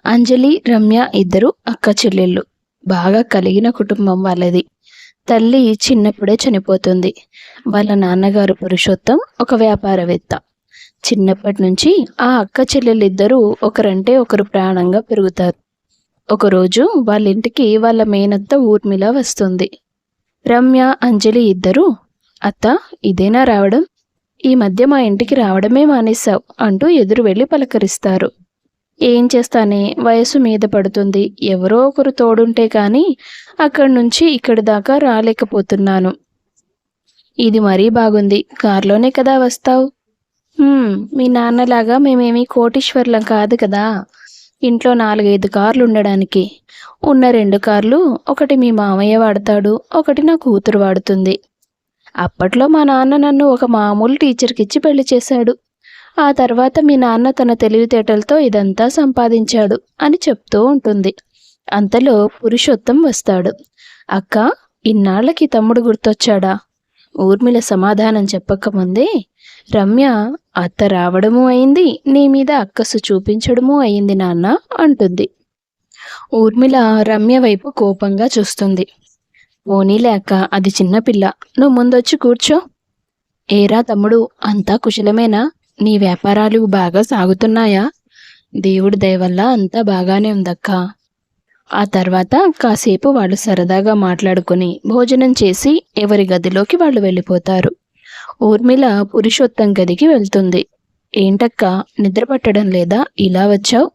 అంజలి, రమ్య ఇద్దరు అక్క చెల్లెళ్ళు. బాగా కలిగిన కుటుంబం వాళ్ళది. తల్లి చిన్నప్పుడే చనిపోతుంది. వాళ్ళ నాన్నగారు పురుషోత్తం ఒక వ్యాపారవేత్త. చిన్నప్పటి నుంచి ఆ అక్క చెల్లెళ్ళిద్దరూ ఒకరంటే ఒకరు ప్రాణంగా పెరుగుతారు. ఒకరోజు వాళ్ళ ఇంటికి వాళ్ళ మేనత్త ఊర్మిళ వస్తుంది. రమ్య, అంజలి ఇద్దరూ, అత్త, ఇదేనా రావడం? ఈ మధ్య మా ఇంటికి రావడమే మానేశావు అంటూ ఎదురు వెళ్ళి పలకరిస్తారు. ఏం చేస్తానే, వయసు మీద పడుతుంది. ఎవరో ఒకరు తోడుంటే కానీ అక్కడి నుంచి ఇక్కడి దాకా రాలేకపోతున్నాను. ఇది మరీ బాగుంది. కారులోనే కదా వస్తావు? మీ నాన్నలాగా మేమేమీ కోటీశ్వర్లం కాదు కదా. ఇంట్లో 4-5 కార్లు ఉండడానికి. ఉన్న 2 కార్లు ఒకటి మీ మామయ్య వాడతాడు, ఒకటి నా కూతురు వాడుతుంది. అప్పట్లో మా నాన్న నన్ను ఒక మామూలు టీచర్కిచ్చి పెళ్లి చేశాడు. ఆ తర్వాత మీ నాన్న తన తెలివితేటలతో ఇదంతా సంపాదించాడు అని చెప్తూ ఉంటుంది. అంతలో పురుషోత్తం వస్తాడు. అక్క, ఇన్నాళ్లకి తమ్ముడు గుర్తొచ్చాడా? ఊర్మిళ సమాధానం చెప్పకముందే రమ్య, అత్త రావడమూ అయింది, నీ మీద అక్కసు చూపించడమూ అయింది నాన్న అంటుంది. ఊర్మిళ రమ్య వైపు కోపంగా చూస్తుంది. పోనీలే అక్క, అది చిన్నపిల్ల. నువ్వు ముందొచ్చి కూర్చో. ఏరా తమ్ముడు, అంతా కుశలమేనా? నీ వ్యాపారాలు బాగా సాగుతున్నాయా? దేవుడి దయ వల్ల అంతా బాగానే ఉందక్కా. ఆ తర్వాత కాసేపు వాళ్ళు సరదాగా మాట్లాడుకుని భోజనం చేసి ఎవరి గదిలోకి వాళ్ళు వెళ్ళిపోతారు. ఊర్మిళ పురుషోత్తం గదికి వెళ్తుంది. ఏంటక్కా, నిద్ర పట్టడం లేదా? ఇలా వచ్చావు?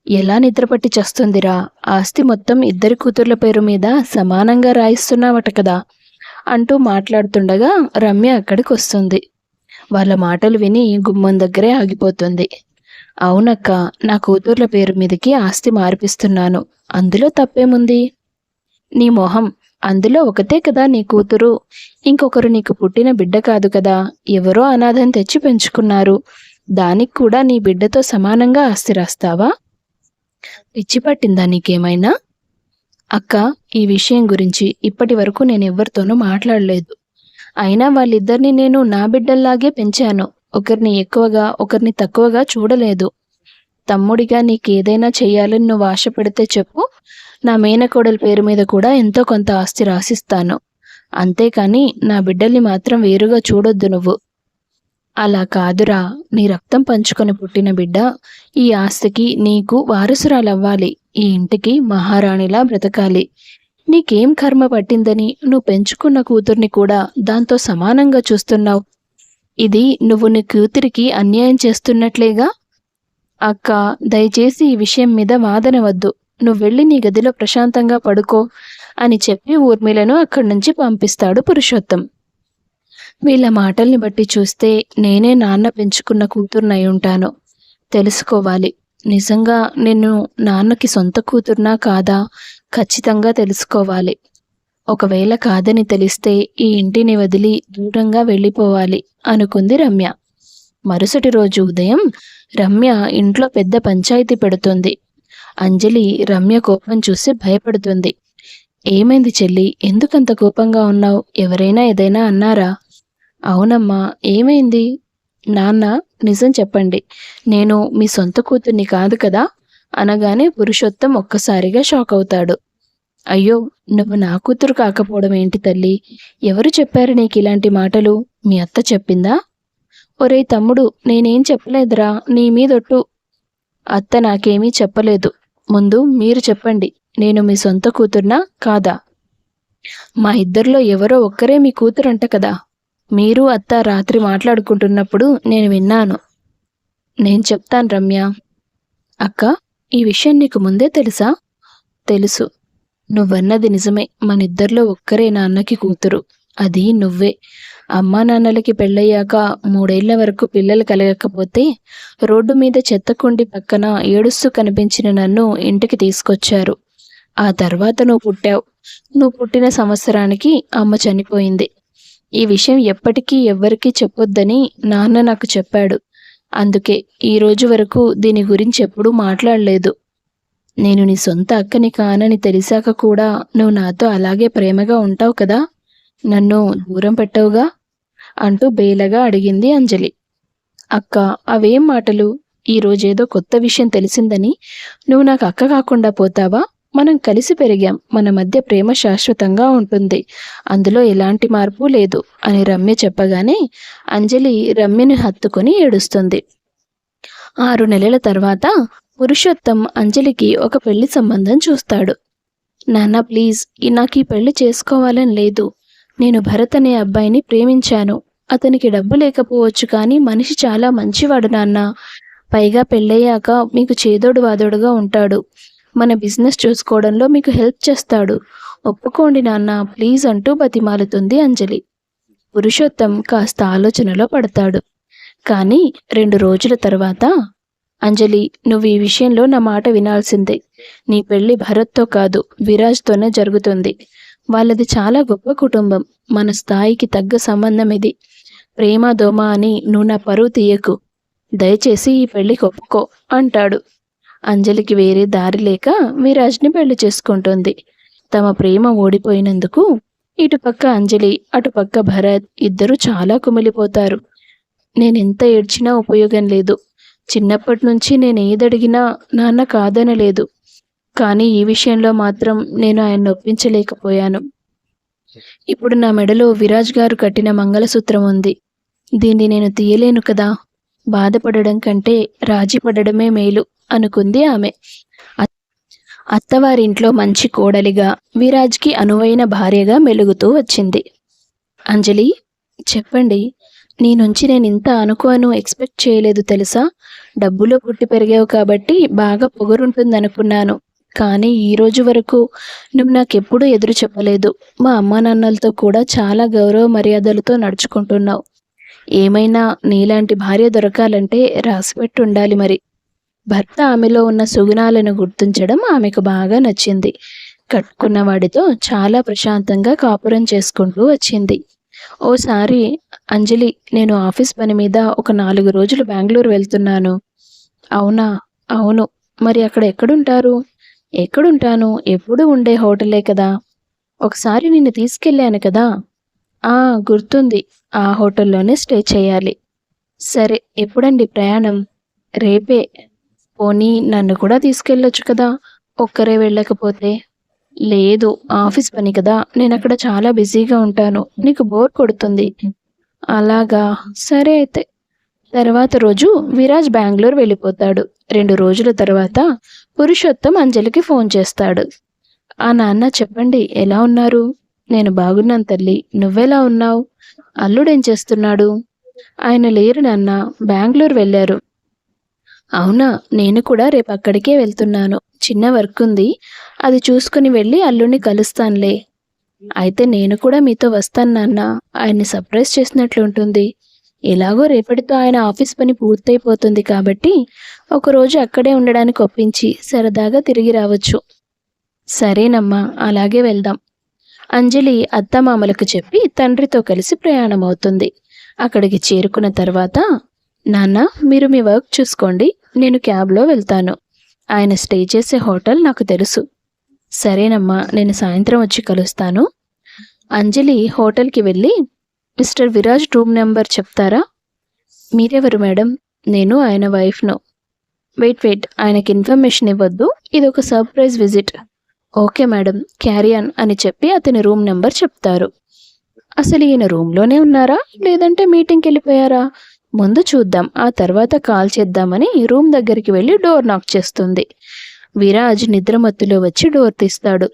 ఎలా నిద్రపట్టి చస్తుందిరా? ఆస్తి మొత్తం ఇద్దరి కూతుర్ల పేరు మీద సమానంగా రాయిస్తున్నావట కదా అంటూ మాట్లాడుతుండగా రమ్య అక్కడికి వస్తుంది. వాళ్ళ మాటలు విని గుమ్మం దగ్గరే ఆగిపోతుంది. అవునక్క, నా కూతుర్ల పేరు మీదకి ఆస్తి మార్పిస్తున్నాను. అందులో తప్పేముంది? నీ మొహం, అందులో ఒకతే కదా నీ కూతురు. ఇంకొకరు నీకు పుట్టిన బిడ్డ కాదు కదా. ఎవరో అనాథం తెచ్చి పెంచుకున్నారు. దానికి కూడా నీ బిడ్డతో సమానంగా ఆస్తి రాస్తావా? పిచ్చి పట్టిందా నీకేమైనా? అక్క, ఈ విషయం గురించి ఇప్పటి వరకు నేను ఎవరితోనూ మాట్లాడలేదు. అయినా వాళ్ళిద్దరిని నేను నా బిడ్డల్లాగే పెంచాను. ఒకరిని ఎక్కువగా ఒకరిని తక్కువగా చూడలేదు. తమ్ముడిగా నీకేదైనా చెయ్యాలని నువ్వు ఆశపడితే చెప్పు. నా మేనకోడల పేరు మీద కూడా ఎంతో కొంత ఆస్తి రాసిస్తాను. అంతేకాని నా బిడ్డల్ని మాత్రం వేరుగా చూడొద్దు నువ్వు. అలా కాదురా, నీ రక్తం పంచుకొని పుట్టిన బిడ్డ ఈ ఆస్తికి నీకు వారసురాలవ్వాలి. ఈ ఇంటికి మహారాణిలా బ్రతకాలి. నీకేం కర్మ పట్టిందని నువ్వు పెంచుకున్న కూతుర్ని కూడా దాంతో సమానంగా చూస్తున్నావు. ఇది నువ్వు నీ కూతురికి అన్యాయం చేస్తున్నట్లేగా. అక్క, దయచేసి ఈ విషయం మీద వాదన వద్దు. నువ్వు వెళ్ళి నీ గదిలో ప్రశాంతంగా పడుకో అని చెప్పి ఊర్మిళను అక్కడి నుంచి పంపిస్తాడు పురుషోత్తం. వీళ్ళ మాటల్ని బట్టి చూస్తే నేనే నాన్న పెంచుకున్న కూతుర్నై ఉంటాను. తెలుసుకోవాలి. నిజంగా నేను నాన్నకి సొంత కూతుర్నా కాదా ఖచ్చితంగా తెలుసుకోవాలి. ఒకవేళ కాదని తెలిస్తే ఈ ఇంటిని వదిలి దూరంగా వెళ్ళిపోవాలి అనుకుంది రమ్య. మరుసటి రోజు ఉదయం రమ్య ఇంట్లో పెద్ద పంచాయతీ పెడుతుంది. అంజలి రమ్య కోపం చూసి భయపడుతుంది. ఏమైంది చెల్లి, ఎందుకంత కోపంగా ఉన్నావు? ఎవరైనా ఏదైనా అన్నారా? అవునమ్మా, ఏమైంది? నాన్న, నిజం చెప్పండి, నేను మీ సొంత కూతుర్ని కాదు కదా అనగానే పురుషోత్తం ఒక్కసారిగా షాక్ అవుతాడు. అయ్యో, నువ్వు నా కూతురు కాకపోవడం ఏంటి తల్లి? ఎవరు చెప్పారు నీకు ఇలాంటి మాటలు? మీ అత్త చెప్పిందా? ఒరేయ్ తమ్ముడు, నేనేం చెప్పలేదురా, నీ మీదొట్టు. అత్త నాకేమీ చెప్పలేదు. ముందు మీరు చెప్పండి, నేను మీ సొంత కూతుర్నా కాదా? మా ఇద్దరిలో ఎవరో ఒక్కరే మీ కూతురంట కదా. మీరు అత్త రాత్రి మాట్లాడుకుంటున్నప్పుడు నేను విన్నాను. నేను చెప్తాను రమ్య. అక్క, ఈ విషయం నీకు ముందే తెలుసా? తెలుసు. నువ్వన్నది నిజమే. మనిద్దరిలో ఒక్కరే నాన్నకి కూతురు. అది నువ్వే. అమ్మా నాన్నలకి పెళ్ళయ్యాక 3 ఏళ్ల వరకు పిల్లలు కలగకపోతే రోడ్డు మీద చెత్తకుండి పక్కన ఏడుస్తూ కనిపించిన నన్ను ఇంటికి తీసుకొచ్చారు. ఆ తర్వాత నువ్వు పుట్టావు. నువ్వు పుట్టిన సంవత్సరానికి అమ్మ చనిపోయింది. ఈ విషయం ఎప్పటికీ ఎవ్వరికీ చెప్పొద్దని నాన్న నాకు చెప్పాడు. అందుకే ఈ రోజు వరకు దీని గురించి ఎప్పుడూ మాట్లాడలేదు. నేను నీ సొంత అక్కని కానని తెలిసాక కూడా నువ్వు నాతో అలాగే ప్రేమగా ఉంటావు కదా. నన్ను దూరం పెట్టవుగా అంటూ బేలగా అడిగింది అంజలి. అక్క, అవేం మాటలు? ఈరోజేదో కొత్త విషయం తెలిసిందని నువ్వు నాకు అక్క కాకుండా పోతావా? మనం కలిసి పెరిగాం, మన మధ్య ప్రేమ శాశ్వతంగా ఉంటుంది, అందులో ఎలాంటి మార్పు లేదు అని రమ్య చెప్పగానే అంజలి రమ్యని హత్తుకొని ఏడుస్తుంది. 6 నెలల తర్వాత పురుషోత్తం అంజలికి ఒక పెళ్లి సంబంధం చూస్తాడు. నాన్న ప్లీజ్, నాకు ఈ పెళ్లి చేసుకోవాలని లేదు. నేను భరత్ అనే అబ్బాయిని ప్రేమించాను. అతనికి డబ్బు లేకపోవచ్చు కానీ మనిషి చాలా మంచివాడు నాన్న. పైగా పెళ్ళయ్యాక మీకు చేదోడు వాదోడుగా ఉంటాడు. మన బిజినెస్ చూసుకోవడంలో మీకు హెల్ప్ చేస్తాడు. ఒప్పుకోండి నాన్న ప్లీజ్ అంటూ బతిమాలుతుంది అంజలి. పురుషోత్తం కాస్త ఆలోచనలో పడతాడు. కానీ 2 రోజుల తర్వాత, అంజలి నువ్వు ఈ విషయంలో నా మాట వినాల్సిందే. నీ పెళ్లి భరత్తో కాదు, విరాజ్తోనే జరుగుతుంది. వాళ్ళది చాలా గొప్ప కుటుంబం. మన స్థాయికి తగ్గ సంబంధం ఇది. ప్రేమ దోమ అని నువ్వు నా పరువు తీయకు. దయచేసి ఈ పెళ్లికి ఒప్పుకో అంటాడు. అంజలికి వేరే దారి లేక విరాజ్ని పెళ్లి చేసుకుంటుంది. తమ ప్రేమ ఓడిపోయినందుకు ఇటుపక్క అంజలి, అటుపక్క భరత్ ఇద్దరు చాలా కుమిలిపోతారు. నేనెంత ఏడ్చినా ఉపయోగం లేదు. చిన్నప్పటి నుంచి నేను ఏదడిగినా నాన్న కాదనలేదు. కానీ ఈ విషయంలో మాత్రం నేను ఆయన్ని ఒప్పించలేకపోయాను. ఇప్పుడు నా మెడలో విరాజ్ గారు కట్టిన మంగళసూత్రం ఉంది. దీన్ని నేను తీయలేను కదా. బాధపడడం కంటే రాజీ పడడమే మేలు అనుకుంది ఆమె. అత్తవారింట్లో మంచి కోడలిగా, విరాజ్కి అనువైన భార్యగా మెలుగుతూ వచ్చింది. అంజలి చెప్పండి, నీ నుంచి నేను ఇంత అనుకోను ఎక్స్పెక్ట్ చేయలేదు తెలుసా. డబ్బులో పుట్టి పెరిగావు కాబట్టి బాగా పొగరుంటుందనుకున్నాను. కానీ ఈ రోజు వరకు నువ్వు నాకెప్పుడూ ఎదురు చెప్పలేదు. మా అమ్మా నాన్నలతో కూడా చాలా గౌరవ మర్యాదలతో నడుచుకుంటున్నావు. ఏమైనా నీలాంటి భార్య దొరకాలంటే రాసిపెట్టి ఉండాలి మరి. భర్త ఆమెలో ఉన్న సుగుణాలను గుర్తించడం ఆమెకు బాగా నచ్చింది. కట్టుకున్న వాడితో చాలా ప్రశాంతంగా కాపురం చేసుకుంటూ వచ్చింది. ఓసారి అంజలి, నేను ఆఫీస్ పని మీద ఒక 4 రోజులు బెంగళూరు వెళ్తున్నాను. అవునా? అవును. మరి అక్కడ ఎక్కడుంటారు? ఎక్కడుంటాను, ఎప్పుడు ఉండే హోటలే కదా. ఒకసారి నిన్ను తీసుకెళ్ళాను కదా. గుర్తుంది. ఆ హోటల్లోనే స్టే చేయాలి. సరే, ఎప్పుడండి ప్రయాణం? రేపే. పోనీ నన్ను కూడా తీసుకెళ్ళొచ్చు కదా, ఒక్కరే వెళ్ళకపోతే. లేదు, ఆఫీస్ పని కదా, నేను అక్కడ చాలా బిజీగా ఉంటాను, నీకు బోర్ కొడుతుంది. అలాగా, సరే అయితే. తర్వాత రోజు విరాజ్ బెంగళూరు వెళ్ళిపోతాడు. 2 రోజుల తర్వాత పురుషోత్తం అంజలికి ఫోన్ చేస్తాడు. నాన్న చెప్పండి, ఎలా ఉన్నారు? నేను బాగున్నాను తల్లి, నువ్వెలా ఉన్నావు? అల్లుడేం చేస్తున్నాడు? ఆయన లేరు నాన్న, బెంగళూరు వెళ్ళారు. అవునా, నేను కూడా రేపు అక్కడికే వెళ్తున్నాను. చిన్న వర్క్ ఉంది, అది చూసుకుని వెళ్ళి అల్లుడిని కలుస్తానులే. అయితే నేను కూడా మీతో వస్తాను నాన్న, ఆయన్ని సర్ప్రైజ్ చేసినట్లుంటుంది. ఎలాగో రేపటితో ఆయన ఆఫీస్ పని పూర్తయిపోతుంది కాబట్టి ఒకరోజు అక్కడే ఉండడానికి ఒప్పించి సరదాగా తిరిగి రావచ్చు. సరేనమ్మా, అలాగే వెళ్దాం. అంజలి అత్తమామలకు చెప్పి తండ్రితో కలిసి ప్రయాణమవుతుంది. అక్కడికి చేరుకున్న తర్వాత, నాన్న మీరు మీ వర్క్ చూసుకోండి, నేను క్యాబ్లో వెళ్తాను. ఆయన స్టే చేసే హోటల్ నాకు తెలుసు. సరేనమ్మా, నేను సాయంత్రం వచ్చి కలుస్తాను. అంజలి హోటల్కి వెళ్ళి, మిస్టర్ విరాజ్ రూమ్ నెంబర్ చెప్తారా? మీరెవరు మేడం? నేను ఆయన వైఫ్ను. వెయిట్, ఆయనకి ఇన్ఫర్మేషన్ ఇవ్వద్దు, ఇది ఒక surprise visit. Okay madam, carry on అని చెప్పి అతని రూమ్ నెంబర్ చెప్తారు. అసలు ఈయన రూమ్లోనే ఉన్నారా లేదంటే మీటింగ్కి వెళ్ళిపోయారా? ముందు చూద్దాం, ఆ తర్వాత కాల్ చేద్దామని రూమ్ దగ్గరికి వెళ్ళి డోర్ నాక్ చేస్తుంది. విరాజ్ నిద్రమత్తులో వచ్చి డోర్ తీస్తాడు.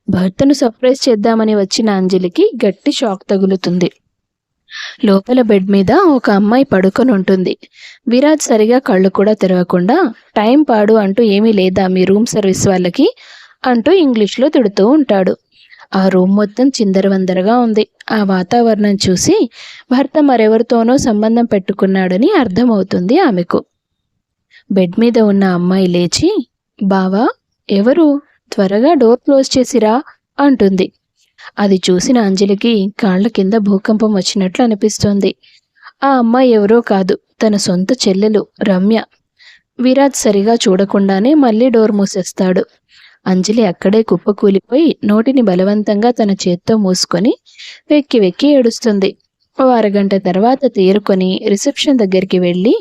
భర్తను సర్ప్రైజ్ చేద్దామని వచ్చిన అంజలికి గట్టి షాక్ తగులుతుంది. లోపల బెడ్ మీద ఒక అమ్మాయి పడుకొని ఉంటుంది. విరాజ్ సరిగా కళ్ళు కూడా తెరవకుండా, టైం పాడు అంటూ ఏమీ లేదా మీ రూమ్ సర్వీస్ వాళ్ళకి అంటూ ఇంగ్లీష్లో తిడుతూ ఉంటాడు. ఆ రూమ్ మొత్తం చిందరవందరగా ఉంది. ఆ వాతావరణం చూసి భర్త మరెవరితోనో సంబంధం పెట్టుకున్నాడని అర్థమవుతుంది ఆమెకు. బెడ్ మీద ఉన్న అమ్మాయి లేచి, బావా ఎవరు? త్వరగా డోర్ క్లోజ్ చేసిరా అంటుంది. అది చూసిన అంజలికి కాళ్ల కింద భూకంపం వచ్చినట్లు అనిపిస్తుంది. ఆ అమ్మాయి ఎవరో కాదు, తన సొంత చెల్లెలు రమ్య. విరాజ్ సరిగా చూడకుండానే మళ్ళీ డోర్ మూసేస్తాడు. అంజలి అక్కడే కుప్పకూలిపోయి నోటిని బలవంతంగా తన చేత్తో మూసుకొని వెక్కి వెక్కి ఏడుస్తుంది. ఓ అరగంట తర్వాత తేరుకొని రిసెప్షన్ దగ్గరికి వెళ్ళి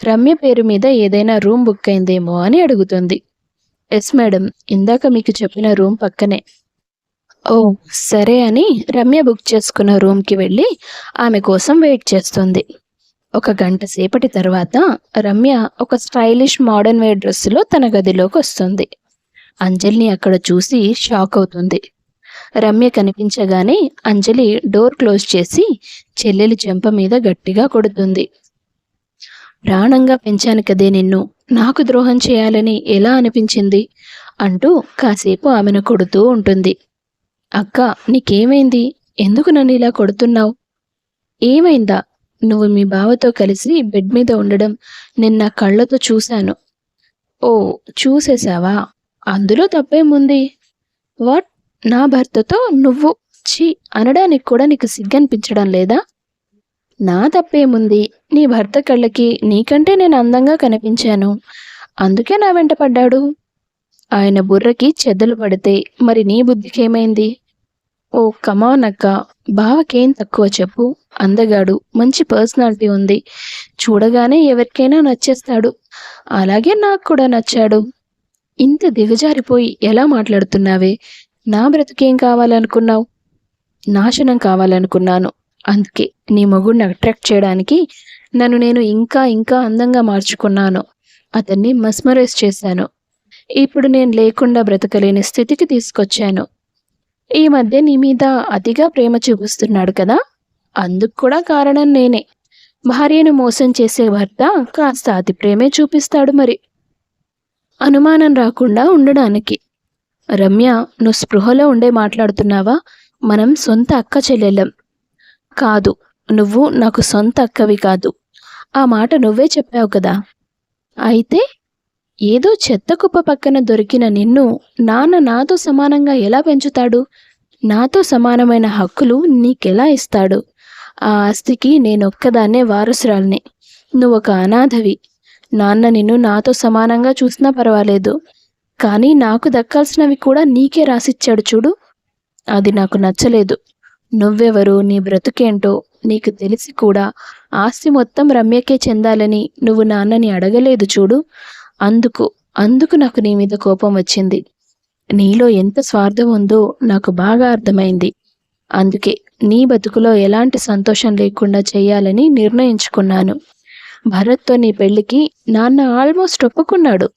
రమ్య పేరు మీద ఏదైనా రూమ్ బుక్ అయిందేమో అని అడుగుతుంది. ఎస్ మేడం, ఇందాక మీకు చెప్పిన రూమ్ పక్కనే. ఓ సరే అని రమ్య బుక్ చేసుకున్న రూమ్కి వెళ్ళి ఆమె కోసం వెయిట్ చేస్తుంది. ఒక గంట సేపటి తర్వాత రమ్య ఒక స్టైలిష్ మోడర్న్ వేర్ డ్రెస్సులో తన గదిలోకి వస్తుంది. అంజలిని అక్కడ చూసి షాక్ అవుతుంది. రమ్య కనిపించగానే అంజలి డోర్ క్లోజ్ చేసి చెల్లెలి చెంప మీద గట్టిగా కొడుతుంది. ప్రాణంగా పెంచాను కదే నిన్ను, నాకు ద్రోహం చేయాలని ఎలా అనిపించింది అంటూ కాసేపు ఆమెను కొడుతూ ఉంటుంది. అక్క, నీకేమైంది? ఎందుకు నన్ను ఇలా కొడుతున్నావు? ఏమైందా? నువ్వు మీ బావతో కలిసి బెడ్ మీద ఉండడం నిన్న కళ్ళతో చూశాను. ఓ చూసేశావా? అందులో తప్పేముంది? వాట్? నా భర్తతో నువ్వు ఛీ అనడానికి కూడా నీకు సిగ్గనిపించడం లేదా? నా తప్పేముంది? నీ భర్త కళ్ళకి నీకంటే నేను అందంగా కనిపించాను, అందుకే నా వెంట పడ్డాడు. ఆయన బుర్రకి చెద్దలు పడితే మరి నీ బుద్ధికేమైంది? ఓ కమాన్ అక్క, బావకేం తక్కువ చెప్పు? అందగాడు, మంచి పర్సనాలిటీ ఉంది, చూడగానే ఎవరికైనా నచ్చేస్తాడు. అలాగే నాకు కూడా నచ్చాడు. ఇంత దిగజారిపోయి ఎలా మాట్లాడుతున్నావే? నా బ్రతుకేం కావాలనుకున్నావు? నాశనం కావాలనుకున్నాను. అందుకే నీ మొగుడిని అట్రాక్ట్ చేయడానికి నన్ను నేను ఇంకా ఇంకా అందంగా మార్చుకున్నాను. అతన్ని మస్మరైజ్ చేశాను. ఇప్పుడు నేను లేకుండా బ్రతకలేని స్థితికి తీసుకొచ్చాను. ఈ మధ్య నీ మీద అతిగా ప్రేమ చూపిస్తున్నాడు కదా, అందుకు కూడా కారణం నేనే. భార్యను మోసం చేసే భర్త కాస్త అతి ప్రేమే చూపిస్తాడు మరి, అనుమానం రాకుండా ఉండడానికి. రమ్య, నువ్వు స్పృహలో ఉండే మాట్లాడుతున్నావా? మనం సొంత అక్క చెల్లెళ్ళం. కాదు, నువ్వు నాకు సొంత అక్కవి కాదు. ఆ మాట నువ్వే చెప్పావు కదా. అయితే ఏదో చెత్త కుప్ప పక్కన దొరికిన నిన్ను నాన్న నాతో సమానంగా ఎలా పెంచుతాడు? నాతో సమానమైన హక్కులు నీకెలా ఇస్తాడు? ఆ ఆస్తికి నేనొక్కదాన్నే వారసురాల్ని. నువ్వొక అనాథవి. నాన్న నిన్ను నాతో సమానంగా చూసినా పర్వాలేదు, కానీ నాకు దక్కాల్సినవి కూడా నీకే రాసిచ్చాడు చూడు. అది నాకు నచ్చలేదు. నువ్వెవరు, నీ బ్రతుకేంటో నీకు తెలిసి కూడా ఆస్తి మొత్తం రమ్యకే చెందాలని నువ్వు నాన్నని అడగలేదు చూడు. అందుకు నాకు నీ మీద కోపం వచ్చింది. నీలో ఎంత స్వార్థం ఉందో నాకు బాగా అర్థమైంది. అందుకే నీ బతుకులో ఎలాంటి సంతోషం లేకుండా చేయాలని నిర్ణయించుకున్నాను. భరత్తో నీ పెళ్లికి నాన్న ఆల్మోస్ట్ ఒప్పుకున్నాడు,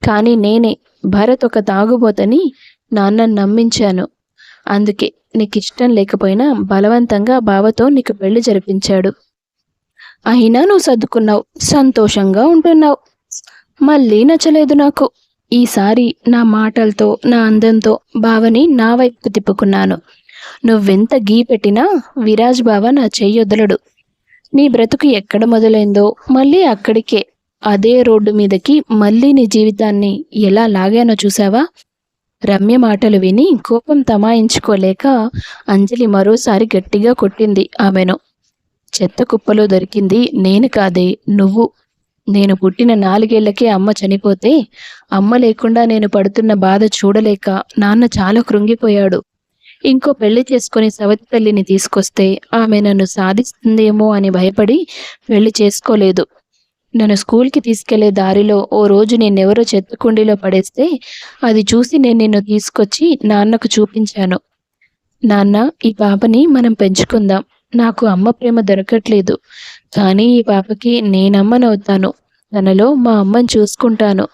కానీ నేనే భరత్ ఒక తాగుబోతని నాన్నని నమ్మించాను. అందుకే నీకు ఇష్టం లేకపోయినా బలవంతంగా బావతో నీకు పెళ్లి జరిపించాడు. అయినా నువ్వు సర్దుకున్నావు, సంతోషంగా ఉంటున్నావు. మళ్ళీ నచ్చలేదు నాకు. ఈసారి నా మాటలతో, నా అందంతో బావని నా వైపు తిప్పుకున్నాను. నువ్వెంత గీ పెట్టినా విరాజ్ బావ నా చెయ్యొదలడు. నీ బ్రతుకు ఎక్కడ మొదలైందో మళ్ళీ అక్కడికే, అదే రోడ్డు మీదకి మళ్ళీ నీ జీవితాన్ని ఎలా లాగానో చూసావా? రమ్య మాటలు విని కోపం తమాయించుకోలేక అంజలి మరోసారి గట్టిగా కొట్టింది ఆమెను. చెత్త కుప్పలో దొరికింది నేను కాదే, నువ్వు. నేను పుట్టిన 4 ఏళ్లకే అమ్మ చనిపోతే అమ్మ లేకుండా నేను పడుతున్న బాధ చూడలేక నాన్న చాలా కృంగిపోయాడు. ఇంకో పెళ్లి చేసుకుని సవతి తల్లిని తీసుకొస్తే ఆమె నన్ను సాధిస్తుందేమో అని భయపడి పెళ్లి చేసుకోలేదు. నన్ను స్కూల్కి తీసుకెళ్లే దారిలో ఓ రోజు నేనెవరో చెత్తకుండీలో పడేస్తే అది చూసి నేను నిన్ను తీసుకొచ్చి నాన్నకు చూపించాను. నాన్న, ఈ పాపని మనం పెంచుకుందాం. నాకు అమ్మ ప్రేమ దొరకట్లేదు, కానీ ఈ పాపకి నేనమ్మనవుతాను, తనలో మా అమ్మని చూసుకుంటాను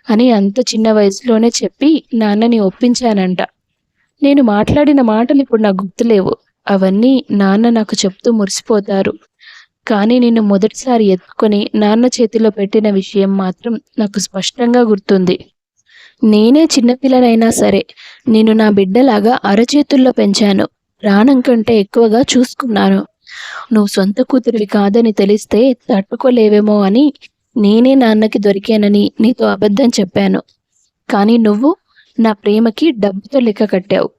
అని అంత చిన్న వయసులోనే చెప్పి నాన్నని ఒప్పించానంట. నేను మాట్లాడిన మాటలు ఇప్పుడు నాకు గుర్తులేవు. అవన్నీ నాన్న నాకు చెప్తూ మురిసిపోతారు. కానీ నిన్ను మొదటిసారి ఎత్తుకొని నాన్న చేతిలో పెట్టిన విషయం మాత్రం నాకు స్పష్టంగా గుర్తుంది. నేనే చిన్నపిల్లనైనా సరే నిన్ను నా బిడ్డలాగా అరచేతుల్లో పెంచాను. ప్రాణం కంటే ఎక్కువగా చూసుకున్నాను. నువ్వు సొంత కూతురివి కాదని తెలిస్తే తట్టుకోలేవేమో అని నేనే నాన్నకి దొరికానని నీతో అబద్ధం చెప్పాను. కానీ నువ్వు నా ప్రేమకి డబ్బుతో లెక్క కట్టావు.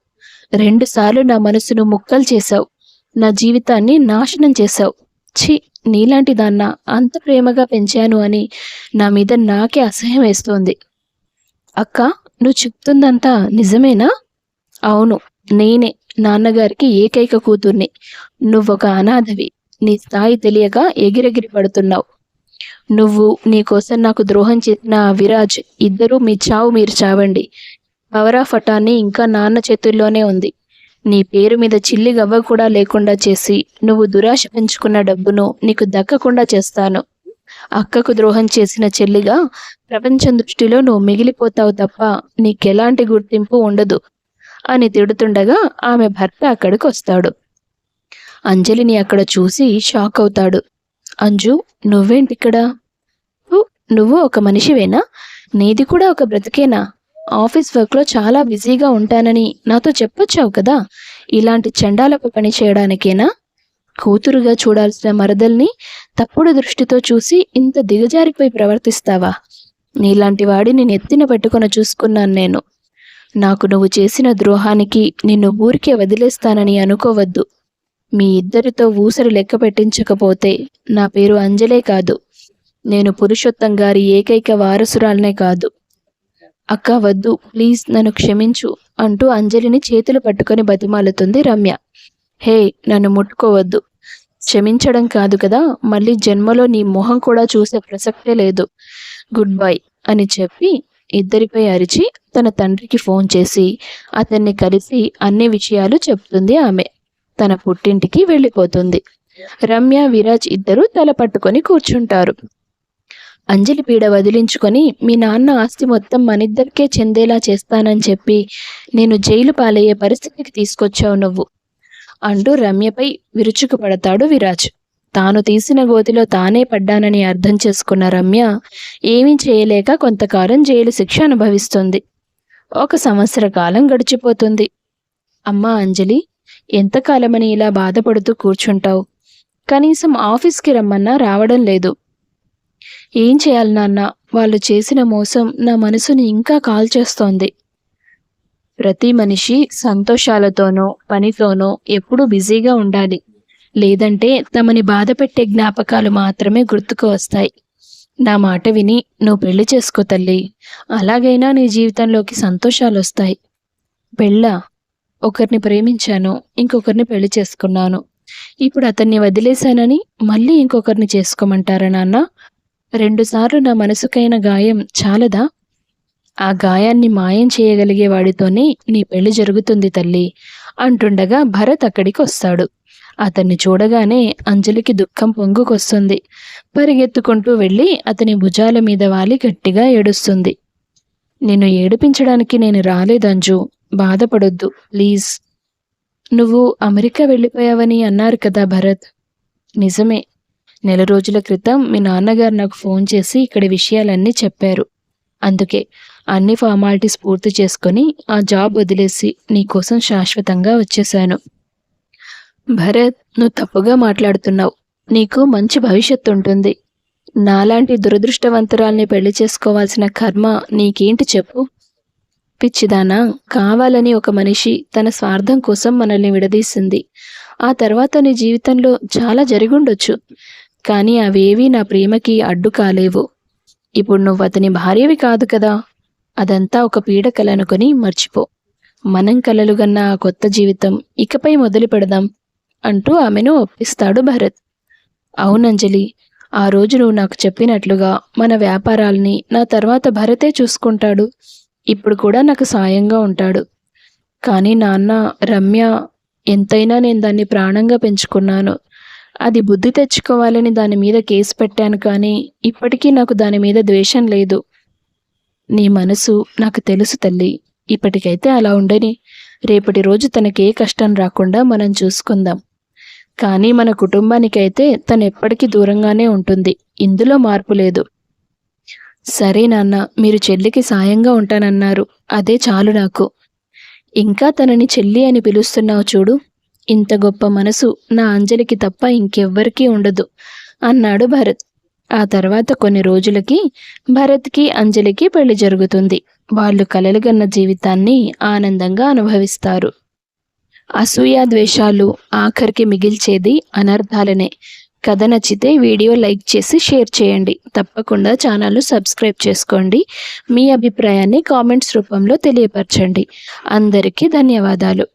2 సార్లు నా మనసును ముక్కలు చేశావు. నా జీవితాన్ని నాశనం చేశావు. ఛీ, నీలాంటి దాన్న అంత ప్రేమగా పెంచాను అని నా మీద నాకే అసహ్యం వేస్తోంది. అక్క, నువ్వు చెప్తుందంతా నిజమేనా? అవును, నేనే నాన్నగారికి ఏకైక కూతుర్ని. నువ్వొక అనాథవి. నీ స్థాయి తెలియక ఎగిరెగిరి పడుతున్నావు. నువ్వు, నీ కోసం నాకు ద్రోహం చేసిన ఆ విరాజ్ ఇద్దరూ మీ చావు మీరు చావండి. పవర్ ఆఫ్ అటార్నీ ఇంకా నాన్న చేతుల్లోనే ఉంది. నీ పేరు మీద చిల్లి గవ్వ కూడా లేకుండా చేసి నువ్వు దురాశ పెంచుకున్న డబ్బును నీకు దక్కకుండా చేస్తాను. అక్కకు ద్రోహం చేసిన చెల్లిగా ప్రపంచం దృష్టిలో నువ్వు మిగిలిపోతావు తప్ప నీకెలాంటి గుర్తింపు ఉండదు అని తిడుతుండగా ఆమె భర్త అక్కడికి వస్తాడు. అంజలిని అక్కడ చూసి షాక్ అవుతాడు. అంజు, నువ్వేంటిక్కడ? నువ్వు ఒక మనిషివేనా? నీది కూడా ఒక బ్రతికేనా? ఆఫీస్ వర్క్లో చాలా బిజీగా ఉంటానని నాతో చెప్పొచ్చావు కదా. ఇలాంటి చండాలపు పని చేయడానికేనా? కూతురుగా చూడాల్సిన మరదల్ని తప్పుడు దృష్టితో చూసి ఇంత దిగజారిపోయి ప్రవర్తిస్తావా? నీలాంటి వాడిని నెత్తిన పెట్టుకొని చూసుకున్నాను నేను. నాకు నువ్వు చేసిన ద్రోహానికి నిన్ను ఊరికే వదిలేస్తానని అనుకోవద్దు. మీ ఇద్దరితో ఊసరి లెక్క పెట్టించకపోతే నా పేరు అంజలే కాదు, నేను పురుషోత్తం గారి ఏకైక వారసురాలనే కాదు. అక్క వద్దు, ప్లీజ్ నన్ను క్షమించు అంటూ అంజలిని చేతులు పట్టుకొని బతిమాలుతుంది రమ్య. హే, నన్ను ముట్టుకోవద్దు. క్షమించడం కాదు కదా, మళ్ళీ జన్మలో నీ మొహం కూడా చూసే ప్రసక్తే లేదు. గుడ్ బై అని చెప్పి ఇద్దరిపై అరిచి తన తండ్రికి ఫోన్ చేసి అతన్ని కలిసి అన్ని విషయాలు చెప్తుంది. ఆమె తన పుట్టింటికి వెళ్ళిపోతుంది. రమ్య, విరాజ్ ఇద్దరూ తల పట్టుకొని కూర్చుంటారు. అంజలి పీడ వదిలించుకొని మీ నాన్న ఆస్తి మొత్తం మనిద్దరికే చెందేలా చేస్తానని చెప్పి నేను జైలు పాలయ్యే పరిస్థితికి తీసుకొచ్చావు నువ్వు అంటూ రమ్యపై విరుచుకుపడతాడు విరాజ్. తాను తీసిన గోతిలో తానే పడ్డానని అర్థం చేసుకున్న రమ్య ఏమీ చేయలేక కొంతకాలం జైలు శిక్ష అనుభవిస్తుంది. 1 సంవత్సర కాలం గడిచిపోతుంది. అమ్మా అంజలి, ఎంతకాలమని ఇలా బాధపడుతూ కూర్చుంటావు? కనీసం ఆఫీస్కి రమ్మన్నా రావడం లేదు. ఏం చేయాలి నాన్న? వాళ్ళు చేసిన మోసం నా మనసుని ఇంకా కాల్చేస్తోంది. ప్రతి మనిషి సంతోషాలతోనో పనితోనో ఎప్పుడూ బిజీగా ఉండాలి. లేదంటే తమని బాధ పెట్టే జ్ఞాపకాలు మాత్రమే గుర్తుకు వస్తాయి. నా మాట విని నువ్వు పెళ్లి చేసుకో తల్లి. అలాగైనా నీ జీవితంలోకి సంతోషాలు వస్తాయి. పెళ్ళా? ఒకరిని ప్రేమించాను, ఇంకొకరిని పెళ్లి చేసుకున్నాను. ఇప్పుడు అతన్ని వదిలేశానని మళ్ళీ ఇంకొకరిని చేసుకోమంటారా నాన్న? 2 సార్లు నా మనసుకైన గాయం చాలదా? ఆ గాయాన్ని మాయం చేయగలిగే వాడితోనే నీ పెళ్లి జరుగుతుంది తల్లి అంటుండగా భరత్ అక్కడికి వస్తాడు. అతన్ని చూడగానే అంజలికి దుఃఖం పొంగుకొస్తుంది. పరిగెత్తుకుంటూ వెళ్ళి అతని భుజాల మీద వాలి గట్టిగా ఏడుస్తుంది. నిన్ను ఏడిపించడానికి నేను రాలేదంజు, బాధపడొద్దు ప్లీజ్. నువ్వు అమెరికా వెళ్ళిపోయావని అన్నారు కదా భరత్. నిజమే. నెల రోజుల క్రితం మీ నాన్నగారు నాకు ఫోన్ చేసి ఇక్కడి విషయాలన్నీ చెప్పారు. అందుకే అన్ని ఫార్మాలిటీస్ పూర్తి చేసుకొని ఆ జాబ్ వదిలేసి నీకోసం శాశ్వతంగా వచ్చేశాను. భరత్, నువ్వు తప్పుగా మాట్లాడుతున్నావు. నీకు మంచి భవిష్యత్తు ఉంటుంది. నాలాంటి దురదృష్టవంతురాల్ని పెళ్లి చేసుకోవాల్సిన కర్మ నీకేంటి చెప్పు? పిచ్చిదానా, కావాలని ఒక మనిషి తన స్వార్థం కోసం మనల్ని విడదీసింది. ఆ తర్వాత నీ జీవితంలో చాలా జరిగుండొచ్చు, కానీ అవేవీ నా ప్రేమకి అడ్డు కాలేవు. ఇప్పుడు నువ్వు అతని భార్యవి కాదు కదా. అదంతా ఒక పీడకలనుకొని మర్చిపో. మనం కలలుగన్న ఆ కొత్త జీవితం ఇకపై మొదలు పెడదాం అంటూ ఆమెను ఒప్పిస్తాడు భరత్. అవునంజలి, ఆ రోజు నువ్వు నాకు చెప్పినట్లుగా మన వ్యాపారాల్ని నా తర్వాత భరతే చూసుకుంటాడు. ఇప్పుడు కూడా నాకు సాయంగా ఉంటాడు. కానీ నాన్న, రమ్య, ఎంతైనా నేను దాన్ని ప్రాణంగా పెంచుకున్నాను. అది బుద్ధి తెచ్చుకోవాలని దాని మీద కేసు పెట్టాను, కానీ ఇప్పటికీ నాకు దాని మీద ద్వేషం లేదు. నీ మనసు నాకు తెలుసు తల్లి. ఇప్పటికైతే అలా ఉండని. రేపటి రోజు తనకే కష్టం రాకుండా మనం చూసుకుందాం. కానీ మన కుటుంబానికైతే తను ఎప్పటికీ దూరంగానే ఉంటుంది. ఇందులో మార్పు లేదు. సరే నాన్న, మీరు చెల్లికి సాయంగా ఉంటానన్నారు, అదే చాలు నాకు. ఇంకా తనని చెల్లి అని పిలుస్తున్నావు చూడు. ఇంత గొప్ప మనసు నా అంజలికి తప్ప ఇంకెవ్వరికీ ఉండదు అన్నాడు భరత్. ఆ తర్వాత కొన్ని రోజులకి భరత్కి అంజలికి పెళ్లి జరుగుతుంది. వాళ్ళు కలలుగన్న జీవితాన్ని ఆనందంగా అనుభవిస్తారు. అసూయ ద్వేషాలు ఆఖరికి మిగిల్చేది అనర్థాలనే. కథ నచ్చితే వీడియో లైక్ చేసి షేర్ చేయండి. తప్పకుండా ఛానల్ను సబ్స్క్రైబ్ చేసుకోండి. మీ అభిప్రాయాన్ని కామెంట్స్ రూపంలో తెలియపరచండి. అందరికీ ధన్యవాదాలు.